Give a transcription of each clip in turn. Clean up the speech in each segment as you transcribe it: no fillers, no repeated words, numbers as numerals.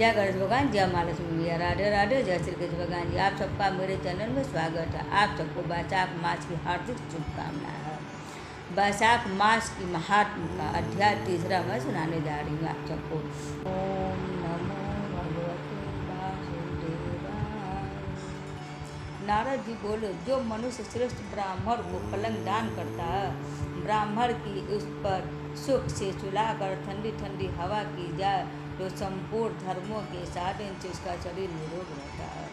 जय गणेश भगवान, जय महालक्ष्मी मैया, राधे राधे, जय श्री कृष्ण भगवान जी। आप सबका मेरे चैनल में स्वागत है। आप सबको वैशाख मास की हार्दिक शुभकामनाएं हैं। वैशाख मास की महात्म का अध्याय तीसरा मैं सुनाने जा रही हूँ आप सबको। ओम नमो भगवते वासुदेवाय। नारद जी बोले, जो मनुष्य श्रेष्ठ ब्राह्मण को पलंग दान करता है, ब्राह्मण की उस पर सुख से सुलाकर ठंडी ठंडी हवा की जाए तो संपूर्ण धर्मों के साधन से उसका शरीर निरोग रहता है।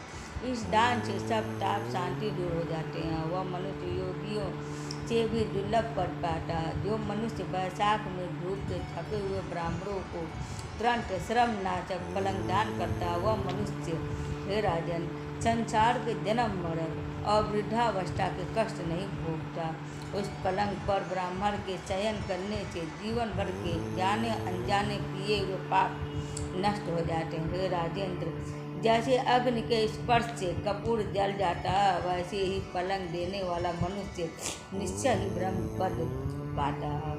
इस दान से सब ताप शांति दूर हो जाते हैं। वह मनुष्य योगियों से भी दुर्लभ पड़ पाता है। जो मनुष्य वैशाख में धूप से थके हुए ब्राह्मणों को तुरंत श्रम नाशक पलंग दान करता है, वह मनुष्य, हे राजन, संसार के जन्म मरण और वृद्धावस्था के कष्ट नहीं भोगता। उस पलंग पर ब्राह्मण के शयन करने से जीवन भर के जाने अनजाने किए हुए पाप नष्ट हो जाते हैं। हे राजेंद्र, जैसे अग्नि के स्पर्श से कपूर जल जाता है, वैसे ही पलंग देने वाला मनुष्य निश्चय ही ब्रह्म पद पाता है।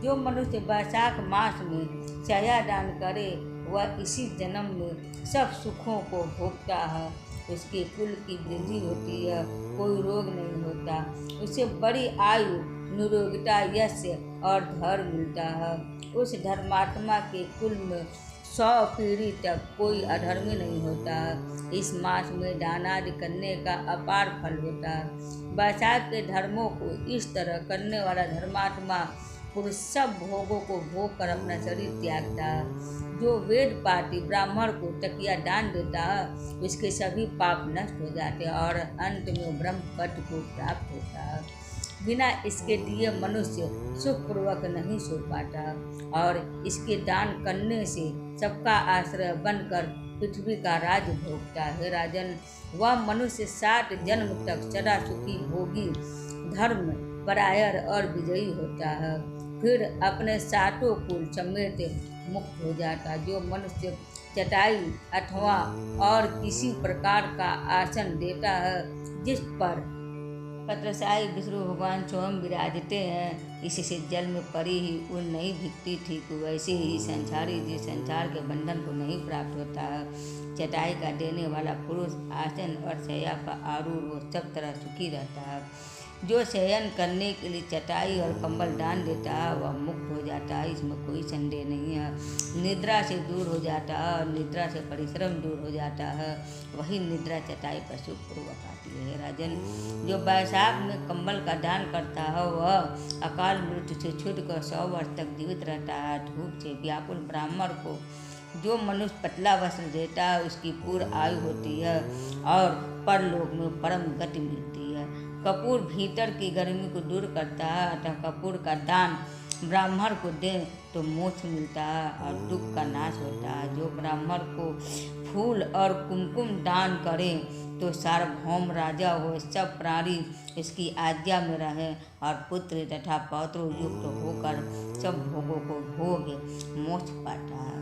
जो मनुष्य वैशाख मास में शया दान करे, वह इसी जन्म में सब सुखों को भोगता है। उसके कुल की वृद्धि होती है, कोई रोग नहीं होता। उसे बड़ी आयु, निरोगिता, यश और धर्म मिलता है। उस धर्मात्मा के कुल में 100 पीढ़ी तक कोई अधर्मी नहीं होता। इस मास में दान आदि करने का अपार फल होता है। वैशाख के धर्मों को इस तरह करने वाला धर्मात्मा पुरुष सब भोगों को भोग कर अपना शरीर त्यागता है। जो वेद पाठी ब्राह्मण को तकिया दान देता है, उसके सभी पाप नष्ट हो जाते हैं और अंत में ब्रह्म पद को प्राप्त होता है। बिना इसके दिए मनुष्य सुखपूर्वक नहीं सो पाता और इसके दान करने से सबका आश्रय बनकर पृथ्वी का राज भोगता है। राजन, वह मनुष्य 60 जन्म तक सदा सुखी, भोगी, धर्म परायण और विजयी होता है। फिर अपने 7 कुल समेत मुक्त हो जाता। जो मनुष्य चटाई अथवा और किसी प्रकार का आसन देता है, जिस पर पत्रसाई विष्णु भगवान स्वयं विराजते हैं, इससे जल में पड़ी ही उन नहीं भिगती ठीक वैसे ही संसारी जिस संसार के बंधन को नहीं प्राप्त होता है। चटाई का देने वाला पुरुष आसन और शैया पर आरूढ़ हो सब तरह सुखी रहता है। जो शयन करने के लिए चटाई और कंबल दान देता है, वह मुक्त हो जाता है, इसमें कोई संदेह नहीं है। निद्रा से दूर हो जाता है और निद्रा से परिश्रम दूर हो जाता है। वही निद्रा चटाई पर सुखपूर्वक आती है। राजन, जो वैशाख में कंबल का दान करता है, वह अकाल मृत्यु से छूटकर 100 वर्ष तक जीवित रहता है। धूप से व्याकुल ब्राह्मण को जो मनुष्य पतला वस्त्र देता है, उसकी पूर्ण आयु होती है और परलोक में परम गति मिलती है। कपूर भीतर की गर्मी को दूर करता है, अतः कपूर का दान ब्राह्मण को दें तो मोक्ष मिलता है और दुख का नाश होता है। जो ब्राह्मण को फूल और कुमकुम दान करें तो सार्वभौम राजा हो, सब प्राणी इसकी आज्ञा में रहें और पुत्र तथा पौत्र युक्त होकर सब भोगों को भोग मोक्ष पाता है।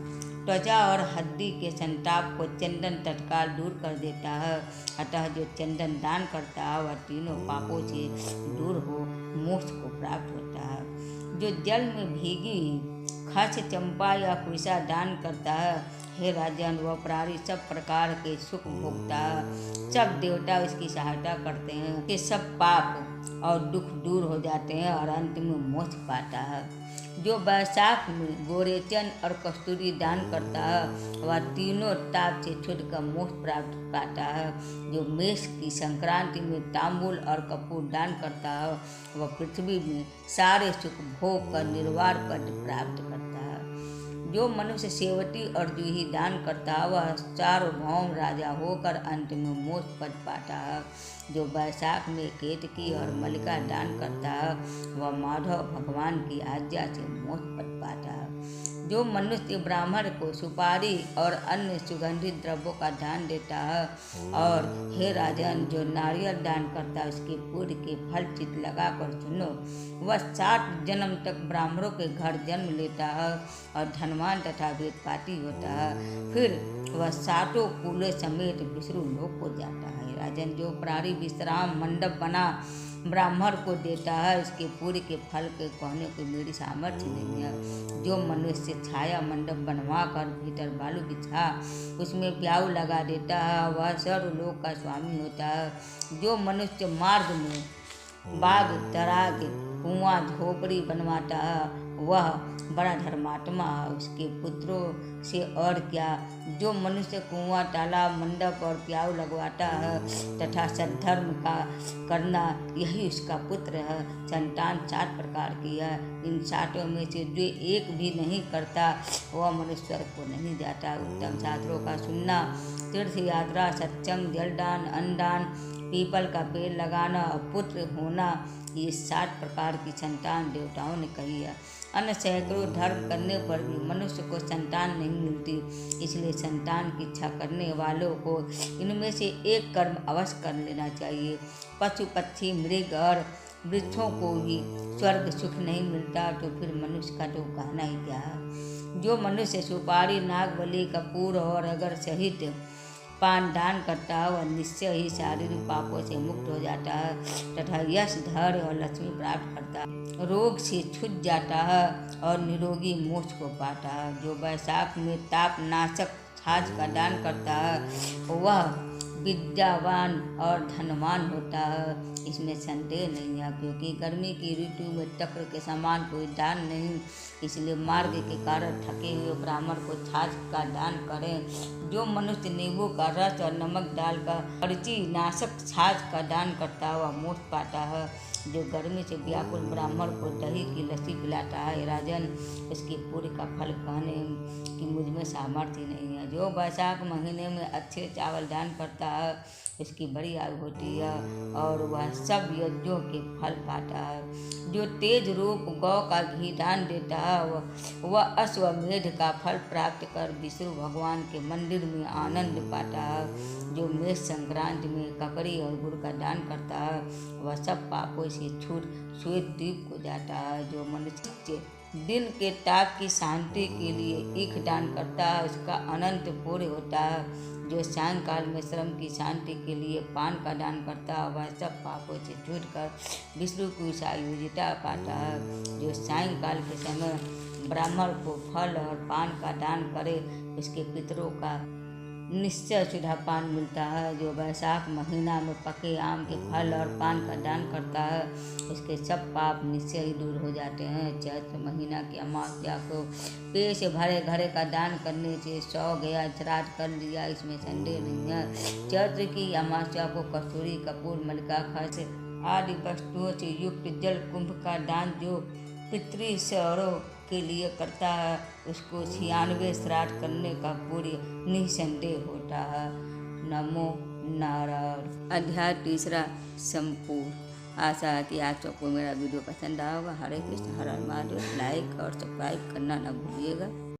त्वचा और हड्डी के संताप को चंदन तत्काल दूर कर देता है, अतः जो चंदन दान करता है वह तीनों पापों से दूर हो मोक्ष को प्राप्त होता है। जो जल में भीगी खस, चंपा या कुशा दान करता है, हे राजन, वह प्राणी सब प्रकार के सुख भोगता है। सब देवता उसकी सहायता करते हैं कि सब पाप और दुख दूर हो जाते हैं और अंत में मोक्ष पाता है। जो वैशाख में गोरेचन और कस्तूरी दान करता है, वह तीनों ताप से छूटकर मोक्ष प्राप्त पाता है। जो मेष की संक्रांति में तांबूल और कपूर दान करता है, वह पृथ्वी में सारे सुख भोग कर निर्वाण पद प्राप्त करता है। जो मनुष्य सेवटी और जूही दान करता है, वह सार्वभौम राजा होकर अंत में मोक्ष पद पाता है। जो वैशाख में केतकी और मल्लिका दान करता है, वह माधव भगवान की आज्ञा से मोक्ष पद पाता है। जो मनुष्य ब्राह्मण को सुपारी और अन्य सुगंधित द्रव्यों का दान देता है, और हे राजन, जो नारियल दान करता है, उसके पुण्य के फल चित लगाकर सुनो, वह 60 जन्म तक ब्राह्मणों के घर जन्म लेता है और धनवान तथा वेदपाती होता है। फिर वह 7 कुलों समेत विष्णु लोक को जाता है। है राजन। जो प्राणी विश्राम मंडप बना ब्राह्मण को देता है, इसके पूरे के फल के कहने को मेरी सामर्थ्य नहीं है। जो मनुष्य छाया मंडप बनवा कर भीतर बालू बिछा उसमें प्याऊ लगा देता है, वह सर्वलोक का स्वामी होता है। जो मनुष्य मार्ग में बाग तराग कुआं झोपड़ी बनवाता है, वह बड़ा धर्मात्मा है, उसके पुत्रों से और क्या। जो मनुष्य कुआं तालाब मंडप और प्याऊ लगवाता है तथा सद्धर्म का करना, यही उसका पुत्र है। संतान 7 प्रकार की है, इन 7 में से जो एक भी नहीं करता वह मनुष्य को नहीं जाता। उत्तम शास्त्रों का सुनना, तीर्थ यात्रा, सत्संग, जलदान, अन्नदान, पीपल का पेड़ लगाना और पुत्र होना, ये 7 प्रकार की संतान देवताओं ने कही है। अन्य सैकड़ों धर्म करने पर भी मनुष्य को संतान नहीं मिलती, इसलिए संतान की इच्छा करने वालों को इनमें से एक कर्म अवश्य कर लेना चाहिए। पशु पक्षी मृग और वृक्षों को भी स्वर्ग सुख नहीं मिलता, तो फिर मनुष्य का तो कहना ही क्या है। जो मनुष्य सुपारी, नागबली, कपूर और अगर सहित पान दान करता है, वह निश्चय ही शारीरिक पापों से मुक्त हो जाता है तथा यश, धैर्य और लक्ष्मी प्राप्त करता है, रोग से छूट जाता है और निरोगी मोक्ष को पाता है। जो वैशाख में ताप नाशक छाछ का दान करता है, वह विद्यावान और धनवान होता है, इसमें संदेह नहीं है। क्योंकि गर्मी की ऋतु में चक्र के समान कोई दान नहीं, इसलिए मार्ग के कारण थके हुए ब्राह्मण को छाछ का दान करें। जो मनुष्य नींबू का रस और नमक डालकर अर्ची नाशक छाछ का दान करता है, वह मोक्ष पाता है। जो गर्मी से व्याकुल ब्राह्मण को दही की लस्सी पिलाता है राजन, उसकी पूरी का फल कहने की मुझ में सामर्थ्य नहीं है। जो वैशाख महीने में अच्छे चावल दान करता है, उसकी बड़ी आयु होती है और वह सब यज्ञों के फल पाता है। जो तेज रूप गौ का घी दान देता है, वह अश्वमेध का फल प्राप्त कर विष्णु भगवान के मंदिर में आनंद पाता है। जो मेष संक्रांति में ककड़ी और गुड़ का दान करता है, वह सब पापों से छूट श्वेत द्वीप को जाता है। जो मनुष्य दिन के ताप की शांति के लिए ईख दान करता है, उसका अनंत पूर्ण होता है। जो सायंकाल में श्रम की शांति के लिए पान का दान करता है, वह सब पापों से छूटकर विष्णु की सायुज्यता पाता है। जो सायंकाल के समय ब्राह्मण को फल और पान का दान करे, उसके पितरों का निश्चय सुधा पान मिलता है। जो वैशाख महीना में पके आम के फल और पान का दान करता है, उसके सब पाप निश्चय ही दूर हो जाते हैं। चैत्र महीना की अमावस्या को पेट से भरे घड़े का दान करने से 100 गया श्राद्ध कर लिया, इसमें संदेह नहीं है। चैत्र की अमावस्या को कस्तूरी, कपूर, मलिका, खस आदि वस्तुओं से युक्त जल कुंभ का दान जो पितृसरों के लिए करता है, उसको 96 श्राद्ध करने का पूरी निसंदेह होता है। नमो नारायण। अध्याय 3 संपूर्ण। आशा है कि आप सबको मेरा वीडियो पसंद आया होगा। हरे कृष्ण, हर हर महादेव। लाइक और सब्सक्राइब करना न भूलिएगा।